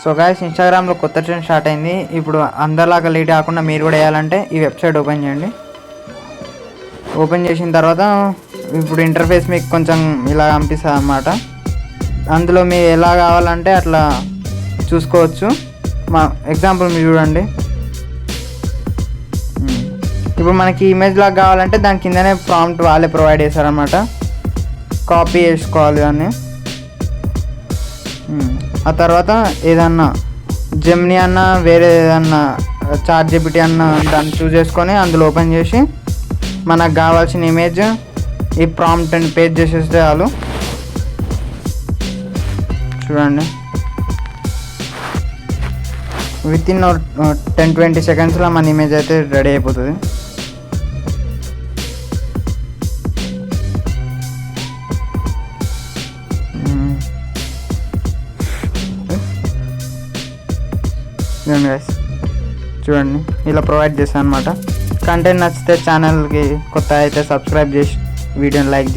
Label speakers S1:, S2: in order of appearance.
S1: So guys, ఇన్స్టాగ్రామ్లో కొత్త trend start అయింది. ఇప్పుడు అందరిలాగా లేట్ కాకుండా మీరు కూడా వేయాలంటే ఈ వెబ్సైట్ ఓపెన్ చేయండి. ఓపెన్ చేసిన తర్వాత ఇప్పుడు ఇంటర్ఫేస్ మీకు కొంచెం ఇలా కనిపిస్తుంది అన్నమాట. అందులో మీరు ఎలా కావాలంటే అట్లా చూసుకోవచ్చు. మా ఎగ్జాంపుల్ మీరు చూడండి. ఇప్పుడు మనకి ఇమేజ్ లాగా కావాలంటే దాని కిందనే ప్రాంప్ట్ వాళ్ళే ప్రొవైడ్ చేశారనమాట. కాపీ చేసుకోవాలి దాన్ని. ఆ తర్వాత ఏదన్నా జెమినీ అన్న వేరే ఏదన్నా చాట్ జీపీటీ అన్న దాన్ని చూస్ చేసుకొని అందులో ఓపెన్ చేసి మనకు కావాల్సిన ఇమేజ్ ఈ ప్రాంప్ట్ అని పేస్ట్ చేసేస్తే చాలు. చూడండి, విత్ ఇన్ 10-20 సెకండ్స్లో మన ఇమేజ్ అయితే రెడీ అయిపోతుంది. చూడండి, ఇలా ప్రొవైడ్ చేశాను అనమాట. కంటెంట్ నచ్చితే ఛానల్కి కొత్త అయితే సబ్స్క్రైబ్ చేసి వీడియోని లైక్ చేసి